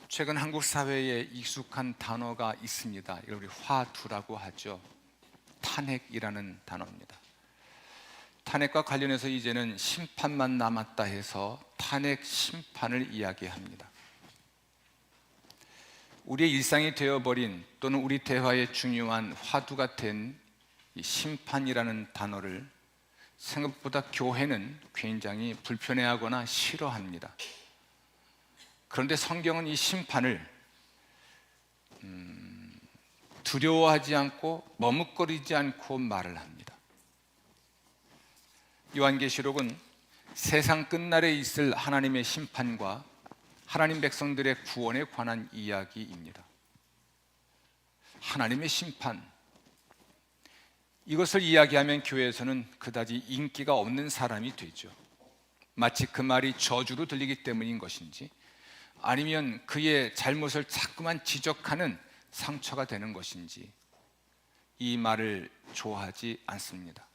최근 한국 사회에 익숙한 단어가 있습니다. 이걸 우리 화두라고 하죠. 탄핵이라는 단어입니다. 탄핵과 관련해서 이제는 심판만 남았다 해서 탄핵 심판을 이야기합니다. 우리의 일상이 되어버린 또는 우리 대화의 중요한 화두가 된 이 심판이라는 단어를 생각보다 교회는 굉장히 불편해하거나 싫어합니다. 그런데 성경은 이 심판을 두려워하지 않고 머뭇거리지 않고 말을 합니다. 요한계시록은 세상 끝날에 있을 하나님의 심판과 하나님 백성들의 구원에 관한 이야기입니다. 하나님의 심판, 이것을 이야기하면 교회에서는 그다지 인기가 없는 사람이 되죠. 마치 그 말이 저주로 들리기 때문인 것인지, 아니면 그의 잘못을 자꾸만 지적하는 상처가 되는 것인지 이 말을 좋아하지 않습니다.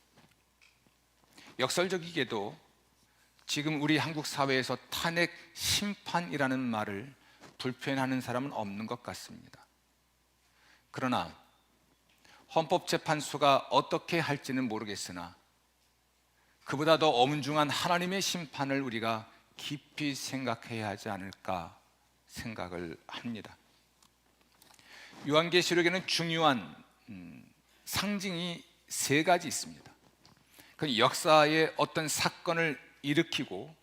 역설적이게도 지금 우리 한국 사회에서 탄핵 심판이라는 말을 불편해하는 사람은 없는 것 같습니다. 그러나 헌법재판소가 어떻게 할지는 모르겠으나 그보다 더 엄중한 하나님의 심판을 우리가 깊이 생각해야 하지 않을까 생각을 합니다. 요한계시록에는 중요한 상징이 세 가지 있습니다. 그 역사의 어떤 사건을 일으키고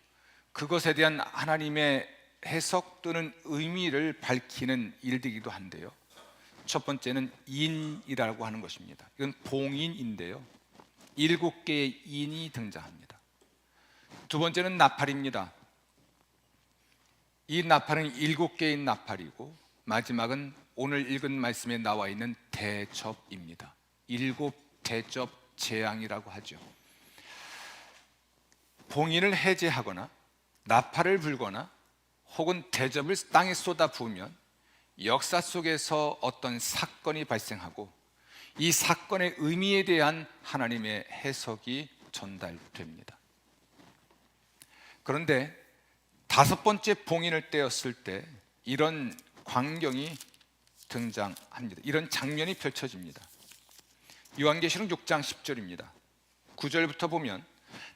그것에 대한 하나님의 해석 또는 의미를 밝히는 일들이기도 한데요. 첫 번째는 인이라고 하는 것입니다. 이건 봉인인데요, 7개의 인이 등장합니다. 두 번째는 나팔입니다. 이 나팔은 7개의 나팔이고, 마지막은 오늘 읽은 말씀에 나와 있는 대접입니다. 7 대접 재앙이라고 하죠. 봉인을 해제하거나 나팔을 불거나 혹은 대접을 땅에 쏟아 부으면 역사 속에서 어떤 사건이 발생하고 이 사건의 의미에 대한 하나님의 해석이 전달됩니다. 그런데 5번째 봉인을 떼었을 때 이런 광경이 등장합니다. 이런 장면이 펼쳐집니다. 요한계시록 6장 10절입니다. 9절부터 보면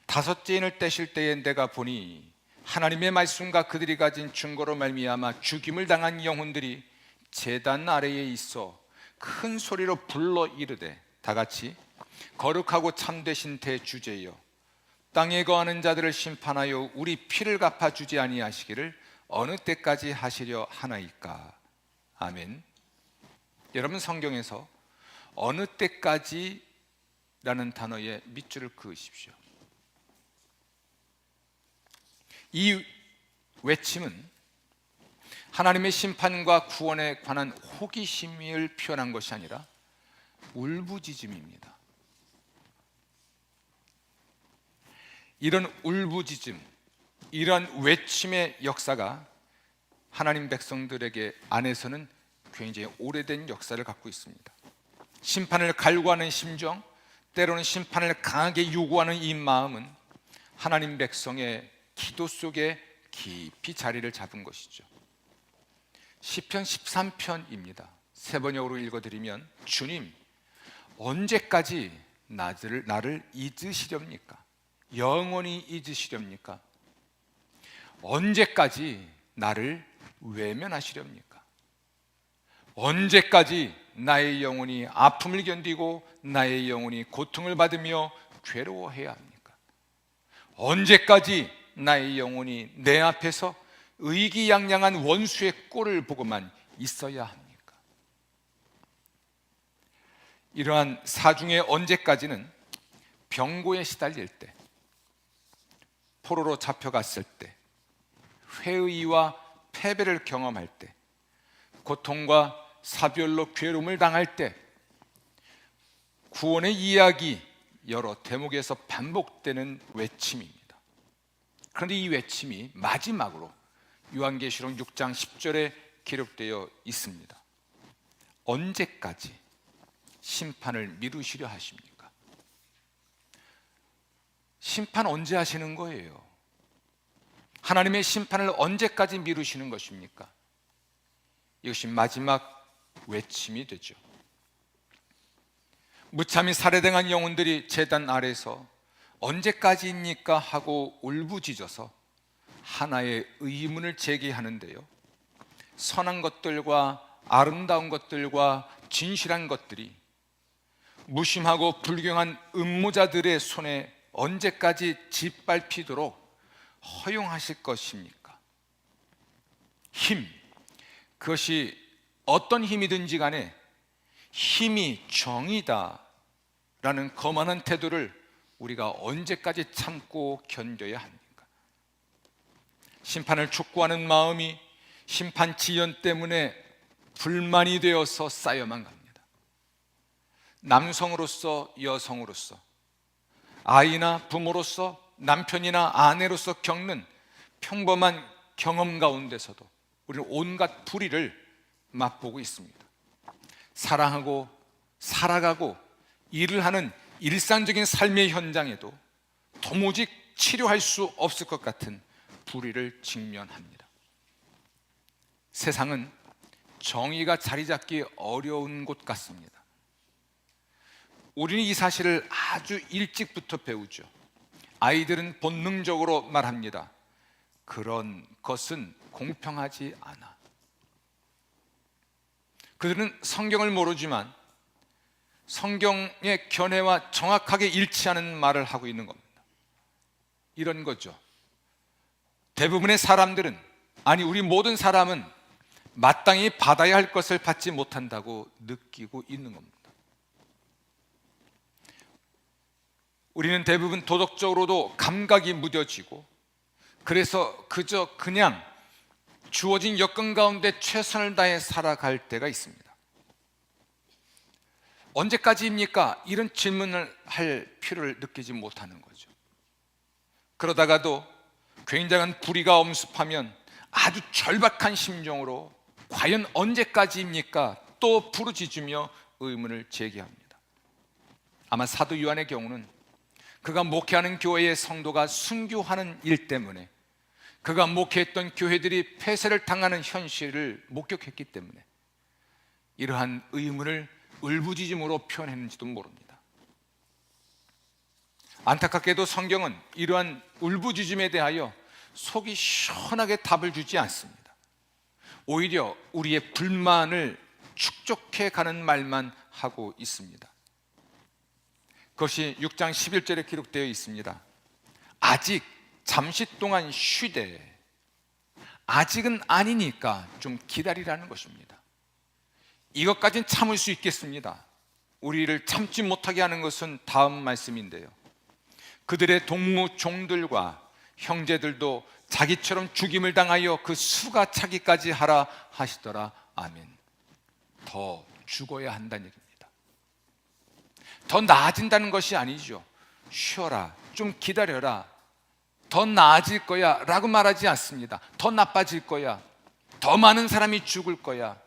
5째 인을 떼실 때에 내가 보니 하나님의 말씀과 그들이 가진 증거로 말미암아 죽임을 당한 영혼들이 제단 아래에 있어 큰 소리로 불러 이르되 다 같이 거룩하고 참되신 대주제여, 땅에 거하는 자들을 심판하여 우리 피를 갚아주지 아니하시기를 어느 때까지 하시려 하나이까. 아멘. 여러분, 성경에서 어느 때까지 라는 단어에 밑줄을 그으십시오. 이 외침은 하나님의 심판과 구원에 관한 호기심을 표현한 것이 아니라 울부짖음입니다. 이런 울부짖음, 이런 외침의 역사가 하나님 백성들에게 안에서는 굉장히 오래된 역사를 갖고 있습니다. 심판을 갈구하는 심정, 때로는 심판을 강하게 요구하는 이 마음은 하나님 백성의 기도 속에 깊이 자리를 잡은 것이죠. 시편 13편입니다. 세 번역으로 읽어드리면, 주님, 언제까지 나를 잊으시렵니까? 영원히 잊으시렵니까? 언제까지 나를 외면하시렵니까? 언제까지 나의 영혼이 아픔을 견디고 나의 영혼이 고통을 받으며 괴로워해야 합니까? 언제까지 나의 영혼이 내 앞에서 의기양양한 원수의 꼴을 보고만 있어야 합니까? 이러한 사중의 언제까지는 병고에 시달릴 때, 포로로 잡혀갔을 때, 회의와 패배를 경험할 때, 고통과 사별로 괴로움을 당할 때, 구원의 이야기 여러 대목에서 반복되는 외침입니다. 그런데 이 외침이 마지막으로 요한계시록 6장 10절에 기록되어 있습니다. 언제까지 심판을 미루시려 하십니까? 심판 언제 하시는 거예요? 하나님의 심판을 언제까지 미루시는 것입니까? 이것이 마지막 외침이 되죠. 무참히 살해당한 영혼들이 제단 아래서 언제까지입니까 하고 울부짖어서 하나의 의문을 제기하는데요, 선한 것들과 아름다운 것들과 진실한 것들이 무심하고 불경한 음모자들의 손에 언제까지 짓밟히도록 허용하실 것입니까? 힘, 그것이 어떤 힘이든지 간에 힘이 정의다 라는 거만한 태도를 우리가 언제까지 참고 견뎌야 합니까? 심판을 촉구하는 마음이 심판 지연 때문에 불만이 되어서 쌓여만 갑니다. 남성으로서, 여성으로서, 아이나 부모로서, 남편이나 아내로서 겪는 평범한 경험 가운데서도 우리는 온갖 불의를 맛보고 있습니다. 사랑하고 살아가고 일을 하는 일상적인 삶의 현장에도 도무지 치료할 수 없을 것 같은 불의를 직면합니다. 세상은 정의가 자리 잡기 어려운 곳 같습니다. 우리는 이 사실을 아주 일찍부터 배우죠. 아이들은 본능적으로 말합니다. 그런 것은 공평하지 않아. 그들은 성경을 모르지만 성경의 견해와 정확하게 일치하는 말을 하고 있는 겁니다. 이런 거죠. 대부분의 사람들은, 아니 우리 모든 사람은 마땅히 받아야 할 것을 받지 못한다고 느끼고 있는 겁니다. 우리는 대부분 도덕적으로도 감각이 무뎌지고, 그래서 그냥 주어진 여건 가운데 최선을 다해 살아갈 때가 있습니다. 언제까지입니까? 이런 질문을 할 필요를 느끼지 못하는 거죠. 그러다가도 굉장한 불의가 엄습하면 아주 절박한 심정으로 과연 언제까지입니까? 또 부르짖으며 의문을 제기합니다. 아마 사도 요한의 경우는 그가 목회하는 교회의 성도가 순교하는 일 때문에, 그가 목회했던 교회들이 폐쇄를 당하는 현실을 목격했기 때문에 이러한 의문을 울부짖음으로 표현했는지도 모릅니다. 안타깝게도 성경은 이러한 울부짖음에 대하여 속이 시원하게 답을 주지 않습니다. 오히려 우리의 불만을 축적해 가는 말만 하고 있습니다. 그것이 6장 11절에 기록되어 있습니다. 아직 잠시 동안 쉬되, 아직은 아니니까 좀 기다리라는 것입니다. 이것까지는 참을 수 있겠습니다. 우리를 참지 못하게 하는 것은 다음 말씀인데요, 그들의 동무 종들과 형제들도 자기처럼 죽임을 당하여 그 수가 차기까지 하라 하시더라. 아멘. 더 죽어야 한다는 얘기입니다. 더 나아진다는 것이 아니죠. 쉬어라, 좀 기다려라, 더 나아질 거야 라고 말하지 않습니다. 더 나빠질 거야, 더 많은 사람이 죽을 거야.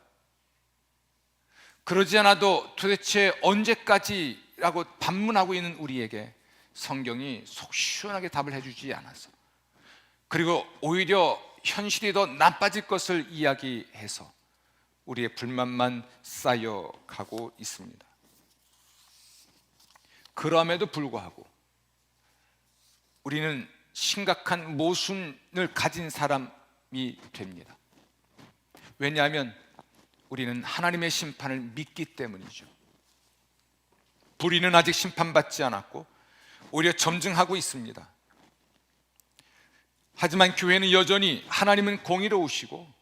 그러지 않아도 도대체 언제까지라고 반문하고 있는 우리에게 성경이 속 시원하게 답을 해주지 않아서, 그리고 오히려 현실이 더 나빠질 것을 이야기해서 우리의 불만만 쌓여가고 있습니다. 그럼에도 불구하고 우리는 심각한 모순을 가진 사람이 됩니다. 왜냐하면 우리는 하나님의 심판을 믿기 때문이죠. 불의는 아직 심판받지 않았고 오히려 점증하고 있습니다. 하지만 교회는 여전히 하나님은 공의로우시고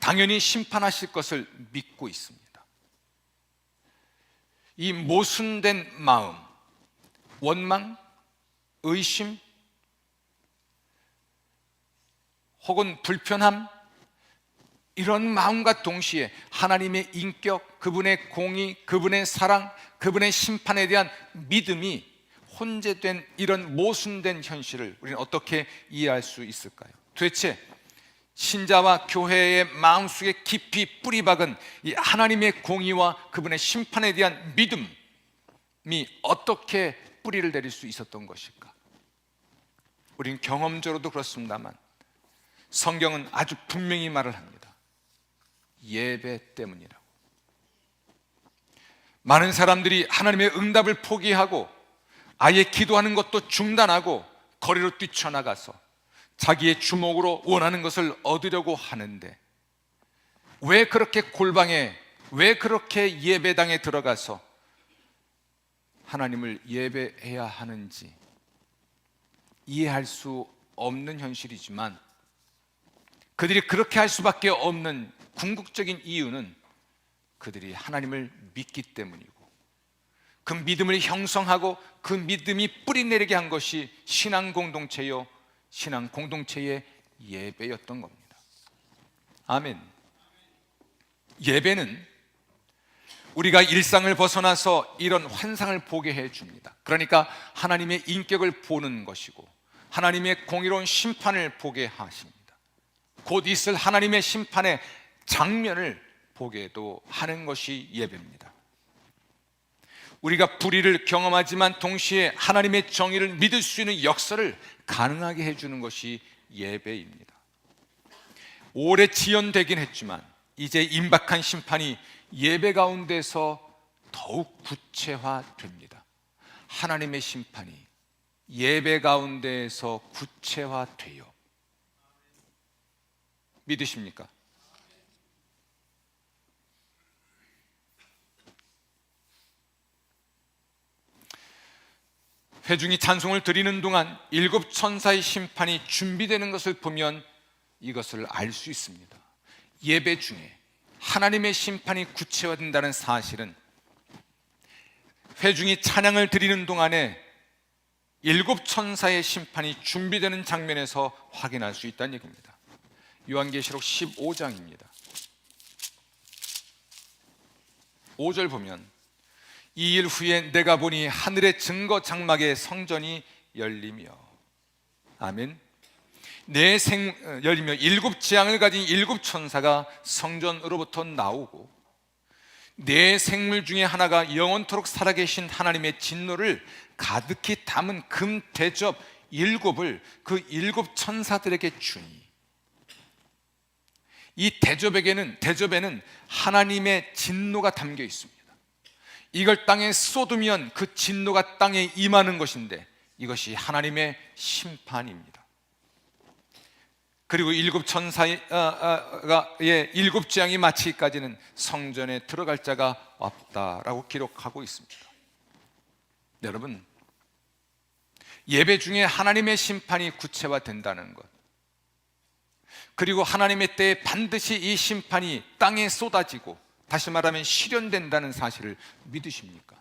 당연히 심판하실 것을 믿고 있습니다. 이 모순된 마음, 원망, 의심, 혹은 불편함, 이런 마음과 동시에 하나님의 인격, 그분의 공의, 그분의 사랑, 그분의 심판에 대한 믿음이 혼재된 이런 모순된 현실을 우리는 어떻게 이해할 수 있을까요? 도대체 신자와 교회의 마음속에 깊이 뿌리박은 이 하나님의 공의와 그분의 심판에 대한 믿음이 어떻게 뿌리를 내릴 수 있었던 것일까? 우리는 경험적으로도 그렇습니다만 성경은 아주 분명히 말을 합니다. 예배 때문이라고. 많은 사람들이 하나님의 응답을 포기하고 아예 기도하는 것도 중단하고 거리로 뛰쳐나가서 자기의 주목으로 원하는 것을 얻으려고 하는데, 왜 그렇게 골방에, 왜 그렇게 예배당에 들어가서 하나님을 예배해야 하는지 이해할 수 없는 현실이지만, 그들이 그렇게 할 수밖에 없는 궁극적인 이유는 그들이 하나님을 믿기 때문이고, 그 믿음을 형성하고 그 믿음이 뿌리내리게 한 것이 신앙 공동체요, 신앙 공동체의 예배였던 겁니다. 아멘. 예배는 우리가 일상을 벗어나서 이런 환상을 보게 해줍니다. 그러니까 하나님의 인격을 보는 것이고 하나님의 공의로운 심판을 보게 하십니다. 곧 있을 하나님의 심판의 장면을 보게도 하는 것이 예배입니다. 우리가 불의를 경험하지만 동시에 하나님의 정의를 믿을 수 있는 역사를 가능하게 해주는 것이 예배입니다. 오래 지연되긴 했지만 이제 임박한 심판이 예배 가운데서 더욱 구체화됩니다. 하나님의 심판이 예배 가운데에서 구체화돼요. 믿으십니까? 회중이 찬송을 드리는 동안 일곱 천사의 심판이 준비되는 것을 보면 이것을 알 수 있습니다. 예배 중에 하나님의 심판이 구체화된다는 사실은 회중이 찬양을 드리는 동안에 일곱 천사의 심판이 준비되는 장면에서 확인할 수 있다는 얘기입니다. 요한계시록 15장입니다. 5절 보면, 이 일 후에 내가 보니 하늘의 증거 장막의 성전이 열리며, 아멘. 열리며 일곱 재앙을 가진 일곱 천사가 성전으로부터 나오고, 네 생물 중에 하나가 영원토록 살아계신 하나님의 진노를 가득히 담은 금 대접 일곱을 그 일곱 천사들에게 주니, 이 대접에는 하나님의 진노가 담겨 있습니다. 이걸 땅에 쏟으면 그 진노가 땅에 임하는 것인데, 이것이 하나님의 심판입니다. 그리고 일곱 천사의 일곱 재앙이 마치기까지는 성전에 들어갈 자가 없다라고 기록하고 있습니다. 여러분, 예배 중에 하나님의 심판이 구체화된다는 것, 그리고 하나님의 때에 반드시 이 심판이 땅에 쏟아지고, 다시 말하면 실현된다는 사실을 믿으십니까?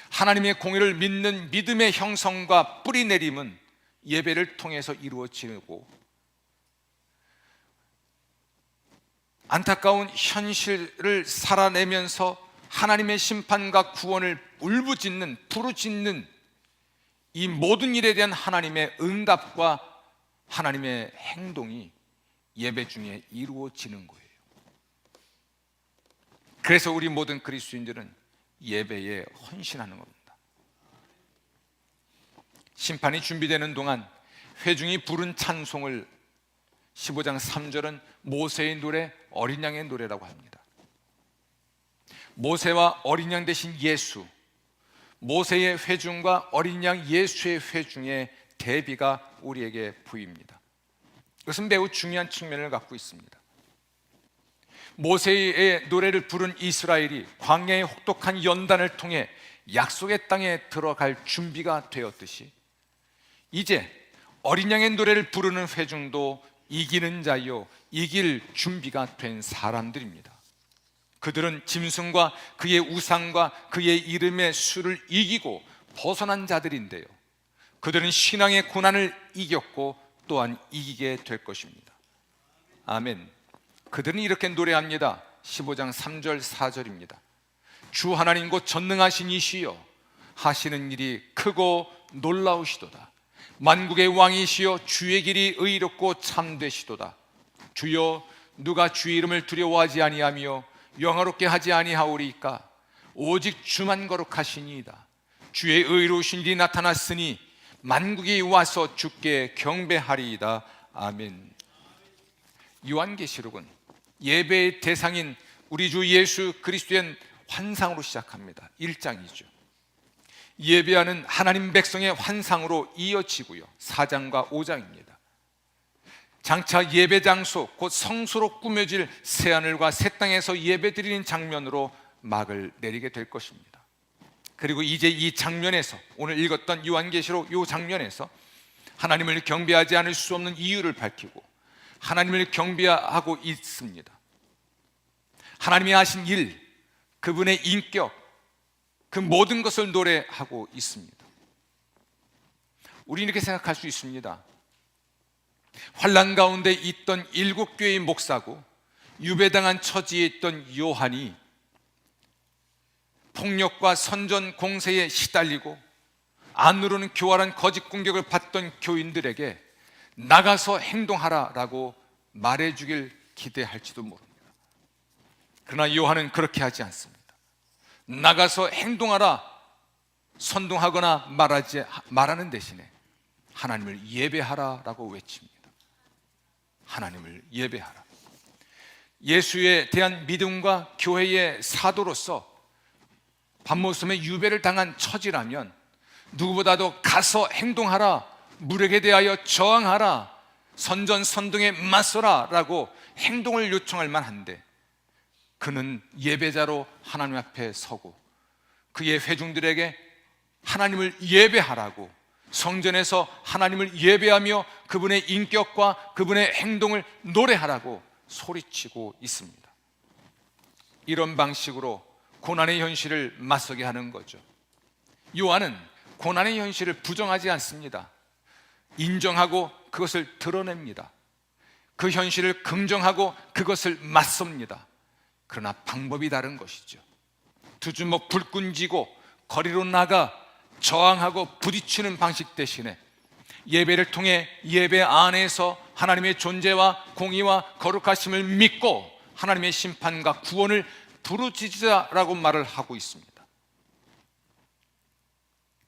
하나님의 공의를 믿는 믿음의 형성과 뿌리내림은 예배를 통해서 이루어지고, 안타까운 현실을 살아내면서 하나님의 심판과 구원을 울부짖는, 부르짖는 이 모든 일에 대한 하나님의 응답과 하나님의 행동이 예배 중에 이루어지는 거예요. 그래서 우리 모든 그리스도인들은 예배에 헌신하는 겁니다. 심판이 준비되는 동안 회중이 부른 찬송을 15장 3절은 모세의 노래, 어린 양의 노래라고 합니다. 모세와 어린 양 대신 예수, 모세의 회중과 어린 양 예수의 회중의 대비가 우리에게 보입니다. 이것은 매우 중요한 측면을 갖고 있습니다. 모세의 노래를 부른 이스라엘이 광야의 혹독한 연단을 통해 약속의 땅에 들어갈 준비가 되었듯이, 이제 어린 양의 노래를 부르는 회중도 이기는 자요, 이길 준비가 된 사람들입니다. 그들은 짐승과 그의 우상과 그의 이름의 수를 이기고 벗어난 자들인데요, 그들은 신앙의 고난을 이겼고 또한 이기게 될 것입니다. 아멘. 그들은 이렇게 노래합니다. 15장 3절 4절입니다. 주 하나님 곧 전능하신 이시여, 하시는 일이 크고 놀라우시도다. 만국의 왕이시여, 주의 길이 의롭고 참되시도다. 주여, 누가 주의 이름을 두려워하지 아니하며 영화롭게 하지 아니하오리까? 오직 주만 거룩하시니이다. 주의 의로우신 일이 나타났으니 만국이 와서 주께 경배하리이다. 아멘. 요한계시록은 예배의 대상인 우리 주 예수 그리스도의 환상으로 시작합니다. 1장이죠. 예배하는 하나님 백성의 환상으로 이어지고요. 4장과 5장입니다. 장차 예배 장소 곧 성소로 꾸며질 새하늘과 새 땅에서 예배드리는 장면으로 막을 내리게 될 것입니다. 그리고 이제 이 장면에서, 오늘 읽었던 요한계시록 이 장면에서 하나님을 경배하지 않을 수 없는 이유를 밝히고 하나님을 경배하고 있습니다. 하나님이 하신 일, 그분의 인격, 그 모든 것을 노래하고 있습니다. 우리는 이렇게 생각할 수 있습니다. 환난 가운데 있던 7교회의 목사고 유배당한 처지에 있던 요한이 폭력과 선전 공세에 시달리고 안으로는 교활한 거짓 공격을 받던 교인들에게 나가서 행동하라라고 말해주길 기대할지도 모릅니다. 그러나 요한은 그렇게 하지 않습니다. 나가서 행동하라, 선동하거나 말하는 대신에 하나님을 예배하라라고 외칩니다. 하나님을 예배하라. 예수에 대한 믿음과 교회의 사도로서 밤모섬에 유배를 당한 처지라면 누구보다도 가서 행동하라, 물에게 대하여 저항하라, 선전선동에 맞서라 라고 행동을 요청할 만한데, 그는 예배자로 하나님 앞에 서고 그의 회중들에게 하나님을 예배하라고, 성전에서 하나님을 예배하며 그분의 인격과 그분의 행동을 노래하라고 소리치고 있습니다. 이런 방식으로 고난의 현실을 맞서게 하는 거죠. 요한은 고난의 현실을 부정하지 않습니다. 인정하고 그것을 드러냅니다. 그 현실을 긍정하고 그것을 맞섭니다. 그러나 방법이 다른 것이죠. 두 주먹 불끈 쥐고 거리로 나가 저항하고 부딪히는 방식 대신에 예배를 통해 예배 안에서 하나님의 존재와 공의와 거룩하심을 믿고 하나님의 심판과 구원을 부르짖으라고 말을 하고 있습니다.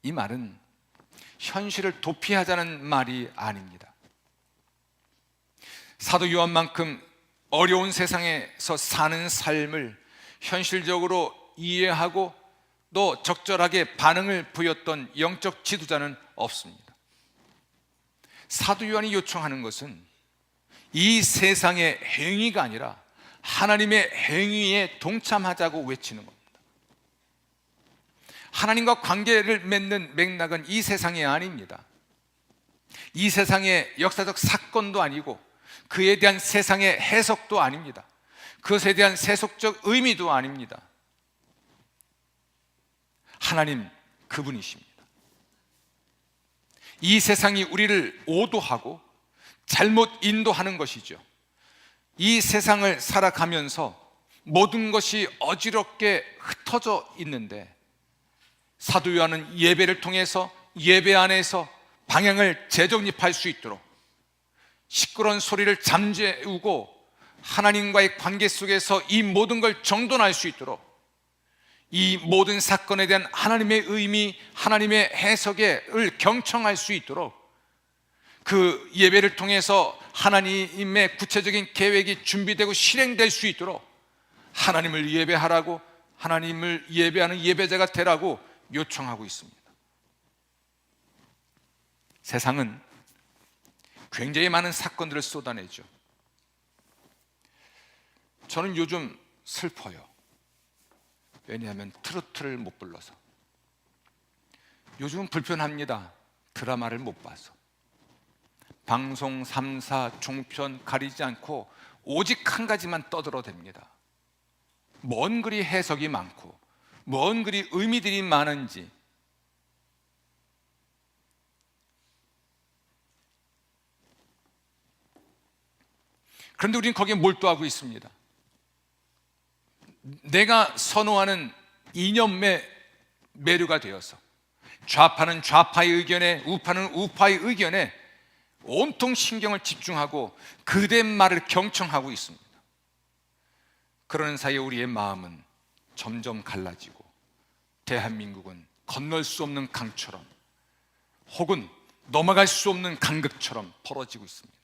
이 말은 현실을 도피하자는 말이 아닙니다. 사도 요한만큼 어려운 세상에서 사는 삶을 현실적으로 이해하고 또 적절하게 반응을 보였던 영적 지도자는 없습니다. 사도 요한이 요청하는 것은 이 세상의 행위가 아니라 하나님의 행위에 동참하자고 외치는 겁니다. 하나님과 관계를 맺는 맥락은 이 세상이 아닙니다. 이 세상의 역사적 사건도 아니고 그에 대한 세상의 해석도 아닙니다. 그것에 대한 세속적 의미도 아닙니다. 하나님 그분이십니다. 이 세상이 우리를 오도하고 잘못 인도하는 것이죠. 이 세상을 살아가면서 모든 것이 어지럽게 흩어져 있는데 사도 요한은 예배를 통해서 예배 안에서 방향을 재정립할 수 있도록 시끄러운 소리를 잠재우고 하나님과의 관계 속에서 이 모든 걸 정돈할 수 있도록 이 모든 사건에 대한 하나님의 의미, 하나님의 해석을 경청할 수 있도록 그 예배를 통해서 하나님의 구체적인 계획이 준비되고 실행될 수 있도록 하나님을 예배하라고, 하나님을 예배하는 예배자가 되라고 요청하고 있습니다. 세상은 굉장히 많은 사건들을 쏟아내죠. 저는 요즘 슬퍼요. 왜냐하면 트로트를 못 불러서. 요즘은 불편합니다. 드라마를 못 봐서. 방송 3사 종편 가리지 않고 오직 한 가지만 떠들어댑니다. 뭔 그리 해석이 많고 뭔 그리 의미들이 많은지. 그런데 우리는 거기에 몰두하고 있습니다. 내가 선호하는 이념에 매료가 되어서 좌파는 좌파의 의견에, 우파는 우파의 의견에 온통 신경을 집중하고 그대 말을 경청하고 있습니다. 그러는 사이에 우리의 마음은 점점 갈라지고 대한민국은 건널 수 없는 강처럼 혹은 넘어갈 수 없는 간극처럼 벌어지고 있습니다.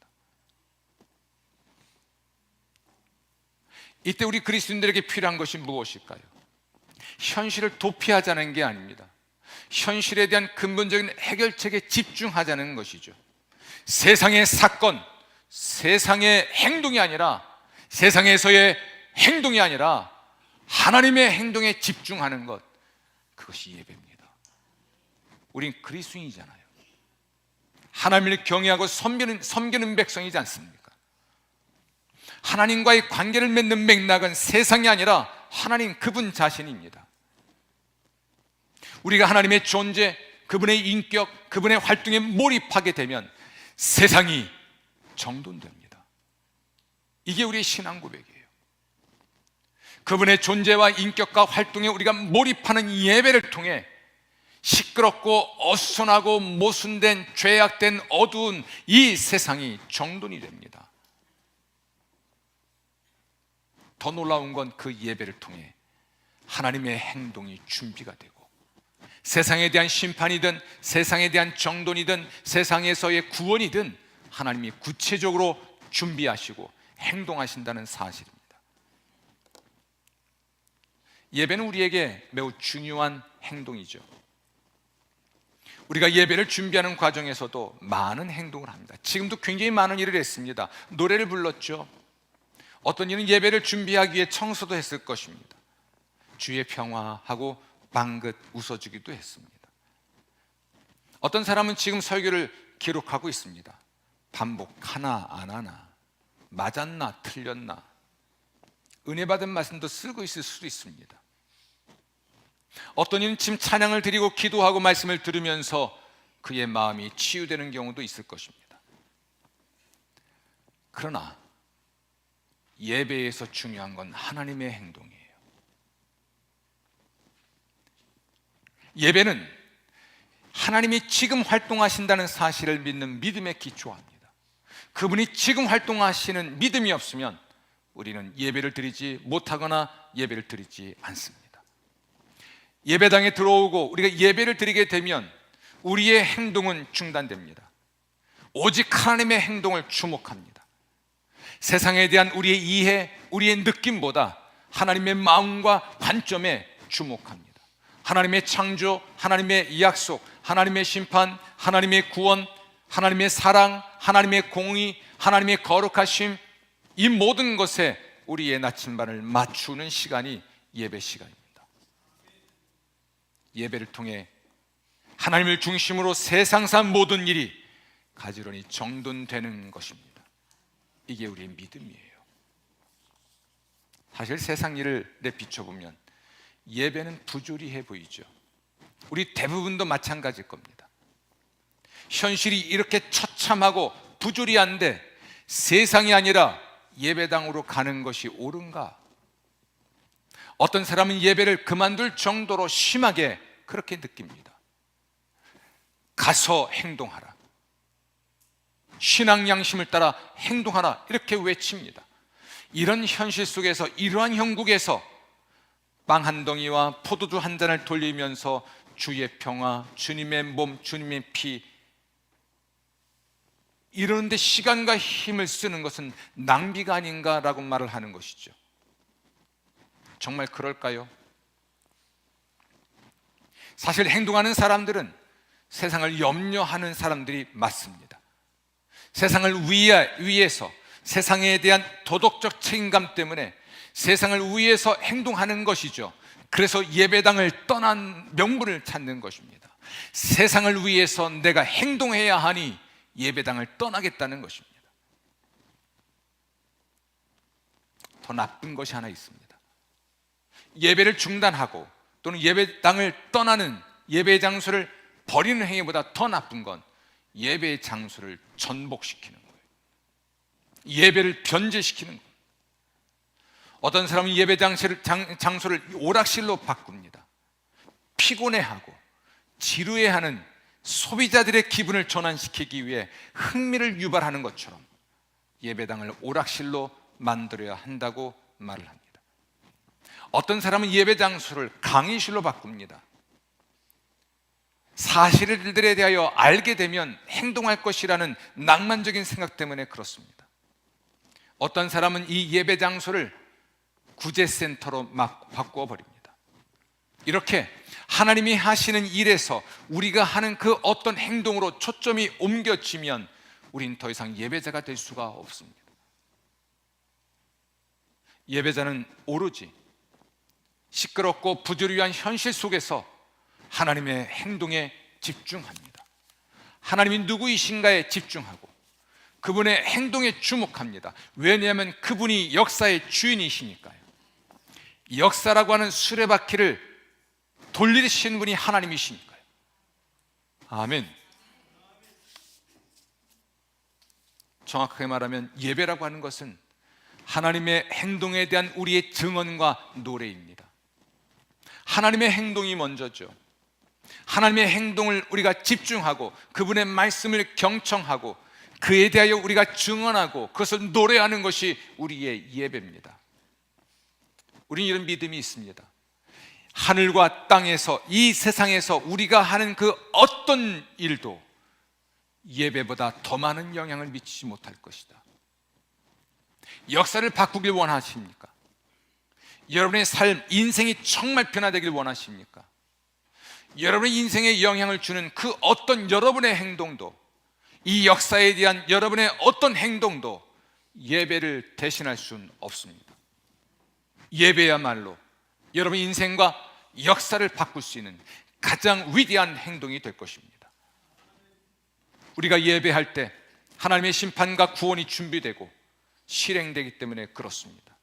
이때 우리 그리스도인들에게 필요한 것이 무엇일까요? 현실을 도피하자는 게 아닙니다. 현실에 대한 근본적인 해결책에 집중하자는 것이죠. 세상의 사건, 세상의 행동이 아니라, 세상에서의 행동이 아니라 하나님의 행동에 집중하는 것, 그것이 예배입니다. 우린 그리스도인이잖아요. 하나님을 경외하고 섬기는 백성이지 않습니까? 하나님과의 관계를 맺는 맥락은 세상이 아니라 하나님 그분 자신입니다. 우리가 하나님의 존재, 그분의 인격, 그분의 활동에 몰입하게 되면 세상이 정돈됩니다. 이게 우리의 신앙 고백이에요. 그분의 존재와 인격과 활동에 우리가 몰입하는 예배를 통해 시끄럽고 어수선하고 모순된 죄악된 어두운 이 세상이 정돈이 됩니다. 더 놀라운 건 그 예배를 통해 하나님의 행동이 준비가 되고, 세상에 대한 심판이든 세상에 대한 정돈이든 세상에서의 구원이든 하나님이 구체적으로 준비하시고 행동하신다는 사실입니다. 예배는 우리에게 매우 중요한 행동이죠. 우리가 예배를 준비하는 과정에서도 많은 행동을 합니다. 지금도 굉장히 많은 일을 했습니다. 노래를 불렀죠. 어떤 이는 예배를 준비하기 위해 청소도 했을 것입니다. 주의 평화하고 방긋 웃어주기도 했습니다. 어떤 사람은 지금 설교를 기록하고 있습니다. 반복하나 안 하나, 맞았나 틀렸나, 은혜 받은 말씀도 쓰고 있을 수도 있습니다. 어떤 이는 지금 찬양을 드리고 기도하고 말씀을 들으면서 그의 마음이 치유되는 경우도 있을 것입니다. 그러나 예배에서 중요한 건 하나님의 행동이에요. 예배는 하나님이 지금 활동하신다는 사실을 믿는 믿음에 기초합니다. 그분이 지금 활동하시는 믿음이 없으면 우리는 예배를 드리지 못하거나 예배를 드리지 않습니다. 예배당에 들어오고 우리가 예배를 드리게 되면 우리의 행동은 중단됩니다. 오직 하나님의 행동을 주목합니다. 세상에 대한 우리의 이해, 우리의 느낌보다 하나님의 마음과 관점에 주목합니다. 하나님의 창조, 하나님의 약속, 하나님의 심판, 하나님의 구원, 하나님의 사랑, 하나님의 공의, 하나님의 거룩하심, 이 모든 것에 우리의 나침반을 맞추는 시간이 예배 시간입니다. 예배를 통해 하나님을 중심으로 세상산 모든 일이 가지런히 정돈되는 것입니다. 이게 우리의 믿음이에요. 사실 세상 일을 내비춰보면 예배는 부조리해 보이죠. 우리 대부분도 마찬가지일 겁니다. 현실이 이렇게 처참하고 부조리한데 세상이 아니라 예배당으로 가는 것이 옳은가? 어떤 사람은 예배를 그만둘 정도로 심하게 그렇게 느낍니다. 가서 행동하라, 신앙 양심을 따라 행동하라, 이렇게 외칩니다. 이런 현실 속에서, 이러한 형국에서 빵 한 덩이와 포도주 한 잔을 돌리면서 주의 평화, 주님의 몸, 주님의 피, 이러는데 시간과 힘을 쓰는 것은 낭비가 아닌가라고 말을 하는 것이죠. 정말 그럴까요? 사실 행동하는 사람들은 세상을 염려하는 사람들이 맞습니다. 세상을 위해서, 세상에 대한 도덕적 책임감 때문에 세상을 위해서 행동하는 것이죠. 그래서 예배당을 떠난 명분을 찾는 것입니다. 세상을 위해서 내가 행동해야 하니 예배당을 떠나겠다는 것입니다. 더 나쁜 것이 하나 있습니다. 예배를 중단하고 또는 예배당을 떠나는, 예배 장소를 버리는 행위보다 더 나쁜 건 예배 장소를 전복시키는 거예요. 예배를 변제시키는 거예요. 어떤 사람은 예배 장소를 오락실로 바꿉니다. 피곤해하고 지루해하는 소비자들의 기분을 전환시키기 위해 흥미를 유발하는 것처럼 예배당을 오락실로 만들어야 한다고 말을 합니다. 어떤 사람은 예배 장소를 강의실로 바꿉니다. 사실들에 대하여 알게 되면 행동할 것이라는 낭만적인 생각 때문에 그렇습니다. 어떤 사람은 이 예배 장소를 구제센터로 막 바꾸어 버립니다. 이렇게 하나님이 하시는 일에서 우리가 하는 그 어떤 행동으로 초점이 옮겨지면 우린 더 이상 예배자가 될 수가 없습니다. 예배자는 오로지 시끄럽고 부조리한 현실 속에서 하나님의 행동에 집중합니다. 하나님이 누구이신가에 집중하고 그분의 행동에 주목합니다. 왜냐하면 그분이 역사의 주인이시니까요. 역사라고 하는 수레바퀴를 돌리시는 분이 하나님이시니까요. 아멘. 정확하게 말하면 예배라고 하는 것은 하나님의 행동에 대한 우리의 증언과 노래입니다. 하나님의 행동이 먼저죠. 하나님의 행동을 우리가 집중하고 그분의 말씀을 경청하고 그에 대하여 우리가 증언하고 그것을 노래하는 것이 우리의 예배입니다. 우리는 이런 믿음이 있습니다. 하늘과 땅에서, 이 세상에서 우리가 하는 그 어떤 일도 예배보다 더 많은 영향을 미치지 못할 것이다. 역사를 바꾸길 원하십니까? 여러분의 삶, 인생이 정말 변화되길 원하십니까? 여러분의 인생에 영향을 주는 그 어떤 여러분의 행동도, 이 역사에 대한 여러분의 어떤 행동도 예배를 대신할 수는 없습니다. 예배야말로 여러분 인생과 역사를 바꿀 수 있는 가장 위대한 행동이 될 것입니다. 우리가 예배할 때 하나님의 심판과 구원이 준비되고 실행되기 때문에 그렇습니다.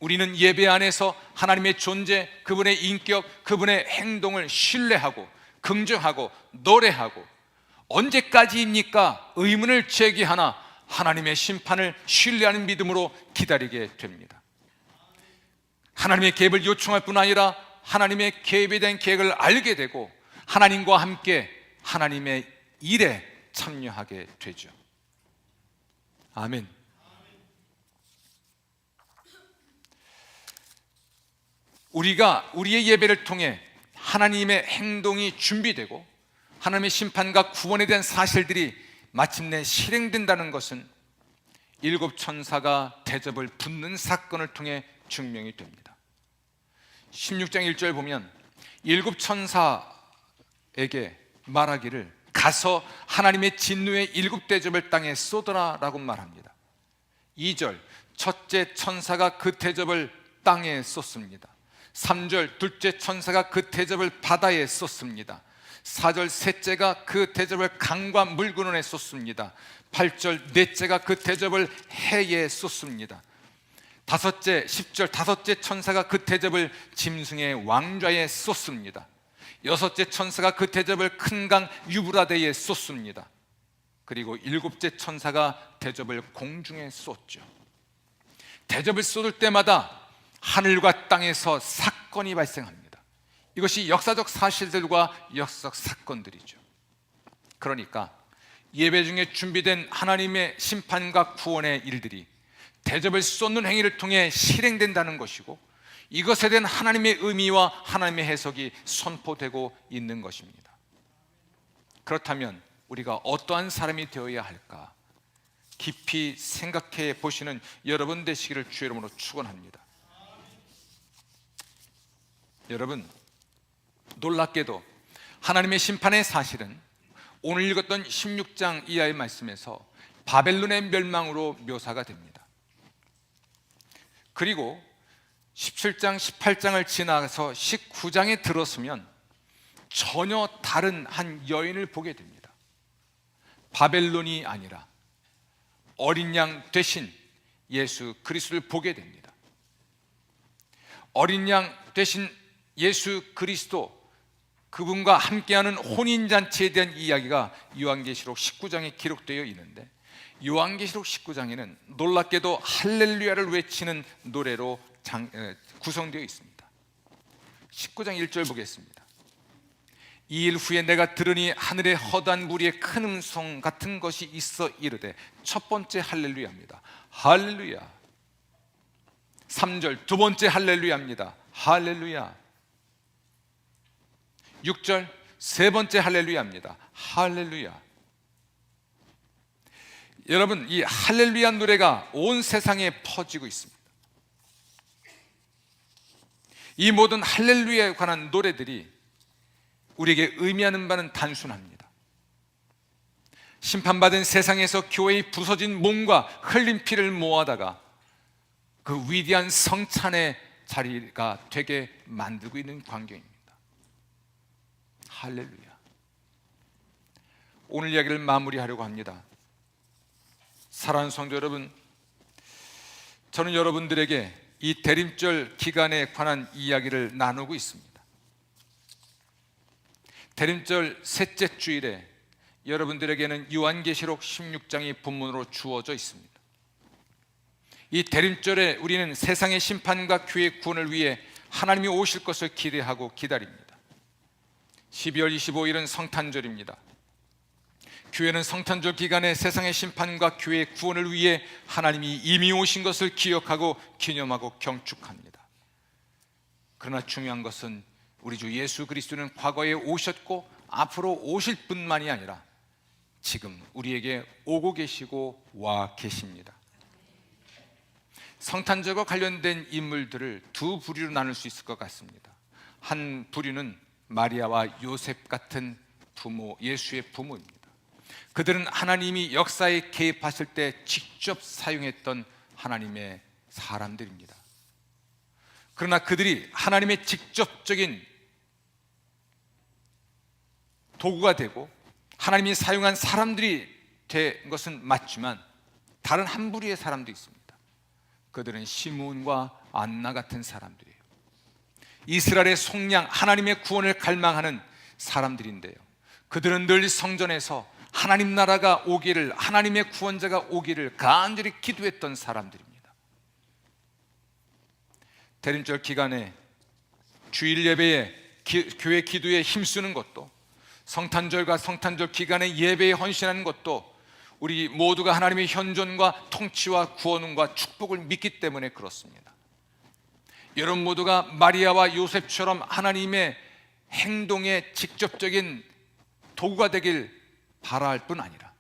우리는 예배 안에서 하나님의 존재, 그분의 인격, 그분의 행동을 신뢰하고 긍정하고 노래하고, 언제까지입니까? 의문을 제기하나 하나님의 심판을 신뢰하는 믿음으로 기다리게 됩니다. 하나님의 개입을 요청할 뿐 아니라 하나님의 개입에 대한 계획을 알게 되고 하나님과 함께 하나님의 일에 참여하게 되죠. 아멘. 우리가 우리의 예배를 통해 하나님의 행동이 준비되고 하나님의 심판과 구원에 대한 사실들이 마침내 실행된다는 것은 일곱 천사가 대접을 붙는 사건을 통해 증명이 됩니다. 16장 1절 보면 일곱 천사에게 말하기를 가서 하나님의 진노의 일곱 대접을 땅에 쏟으라 라고 말합니다. 2절 첫째 천사가 그 대접을 땅에 쏟습니다. 3절 둘째 천사가 그 대접을 바다에 쏟습니다. 4절 셋째가 그 대접을 강과 물근원에 쏟습니다. 8절 넷째가 그 대접을 해에 쏟습니다. 10절 다섯째 천사가 그 대접을 짐승의 왕좌에 쏟습니다. 6째 천사가 그 대접을 큰 강 유브라데에 쏟습니다. 그리고 7째 천사가 대접을 공중에 쏟죠. 대접을 쏟을 때마다 하늘과 땅에서 사건이 발생합니다. 이것이 역사적 사실들과 역사적 사건들이죠. 그러니까 예배 중에 준비된 하나님의 심판과 구원의 일들이 대접을 쏟는 행위를 통해 실행된다는 것이고, 이것에 대한 하나님의 의미와 하나님의 해석이 선포되고 있는 것입니다. 그렇다면 우리가 어떠한 사람이 되어야 할까 깊이 생각해 보시는 여러분 되시기를 주의 이름으로 축원합니다. 여러분, 놀랍게도 하나님의 심판의 사실은 오늘 읽었던 16장 이하의 말씀에서 바벨론의 멸망으로 묘사가 됩니다. 그리고 17장, 18장을 지나서 19장에 들어서면 전혀 다른 한 여인을 보게 됩니다. 바벨론이 아니라 어린 양 대신 예수 그리스도를 보게 됩니다. 어린 양 대신 예수 그리스도, 그분과 함께하는 혼인잔치에 대한 이야기가 요한계시록 19장에 기록되어 있는데, 요한계시록 19장에는 놀랍게도 할렐루야를 외치는 노래로 구성되어 있습니다. 19장 1절 보겠습니다. 이 일 후에 내가 들으니 하늘에 허다한 무리의 큰 음성 같은 것이 있어 이르되, 첫 번째 할렐루야입니다. 할렐루야. 3절 두 번째 할렐루야입니다. 할렐루야. 6절 세 번째 할렐루야입니다. 할렐루야. 여러분, 이 할렐루야 노래가 온 세상에 퍼지고 있습니다. 이 모든 할렐루야에 관한 노래들이 우리에게 의미하는 바는 단순합니다. 심판받은 세상에서 교회의 부서진 몸과 흘린 피를 모아다가 그 위대한 성찬의 자리가 되게 만들고 있는 광경입니다. 할렐루야. 오늘 이야기를 마무리하려고 합니다. 사랑하는 성도 여러분, 저는 여러분들에게 이 대림절 기간에 관한 이야기를 나누고 있습니다. 대림절 셋째 주일에 여러분들에게는 요한계시록 16장이 본문으로 주어져 있습니다. 이 대림절에 우리는 세상의 심판과 교회의 구원을 위해 하나님이 오실 것을 기대하고 기다립니다. 12월 25일은 성탄절입니다. 교회는 성탄절 기간에 세상의 심판과 교회의 구원을 위해 하나님이 이미 오신 것을 기억하고 기념하고 경축합니다. 그러나 중요한 것은 우리 주 예수 그리스도는 과거에 오셨고 앞으로 오실 뿐만이 아니라 지금 우리에게 오고 계시고 와 계십니다. 성탄절과 관련된 인물들을 두 부류로 나눌 수 있을 것 같습니다. 한 부류는 마리아와 요셉 같은 부모, 예수의 부모입니다. 그들은 하나님이 역사에 개입하실 때 직접 사용했던 하나님의 사람들입니다. 그러나 그들이 하나님의 직접적인 도구가 되고 하나님이 사용한 사람들이 된 것은 맞지만 다른 한 부류의 사람도 있습니다. 그들은 시므온과 안나 같은 사람들이에요. 이스라엘의 속량, 하나님의 구원을 갈망하는 사람들인데요, 그들은 늘 성전에서 하나님 나라가 오기를, 하나님의 구원자가 오기를 간절히 기도했던 사람들입니다. 대림절 기간에 주일 예배에 교회 기도에 힘쓰는 것도, 성탄절과 성탄절 기간에 예배에 헌신하는 것도 우리 모두가 하나님의 현존과 통치와 구원과 축복을 믿기 때문에 그렇습니다. 여러분 모두가 마리아와 요셉처럼 하나님의 행동의 직접적인 도구가 되길 바랄 뿐 아니라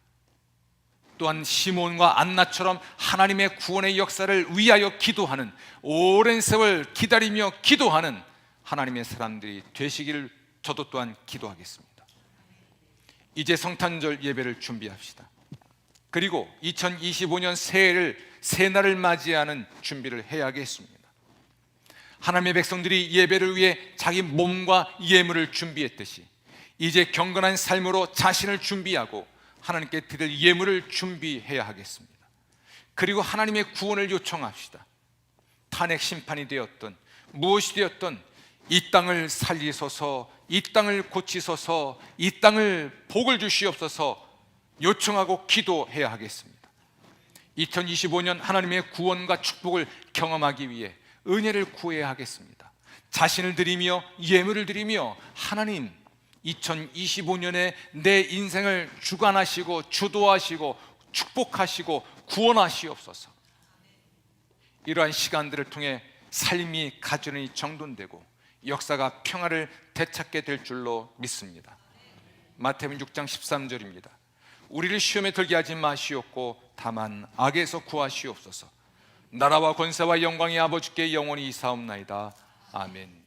또한 시몬과 안나처럼 하나님의 구원의 역사를 위하여 기도하는, 오랜 세월 기다리며 기도하는 하나님의 사람들이 되시기를 저도 또한 기도하겠습니다. 이제 성탄절 예배를 준비합시다. 그리고 2025년 새해를 맞이하는 준비를 해야겠습니다. 하나님의 백성들이 예배를 위해 자기 몸과 예물을 준비했듯이 이제 경건한 삶으로 자신을 준비하고 하나님께 드릴 예물을 준비해야 하겠습니다. 그리고 하나님의 구원을 요청합시다. 탄핵 심판이 되었던 무엇이 되었던 이 땅을 살리소서, 이 땅을 고치소서, 이 땅을 복을 주시옵소서 요청하고 기도해야 하겠습니다. 2025년 하나님의 구원과 축복을 경험하기 위해 은혜를 구해야 하겠습니다. 자신을 드리며 예물을 드리며 하나님, 2025년에 내 인생을 주관하시고 주도하시고 축복하시고 구원하시옵소서. 이러한 시간들을 통해 삶이 가정이 정돈되고 역사가 평화를 되찾게 될 줄로 믿습니다. 마태복음 6장 13절입니다. 우리를 시험에 들게 하지 마시옵고 다만 악에서 구하시옵소서. 나라와 권세와 영광이 아버지께 영원히 있사옵나이다. 아멘.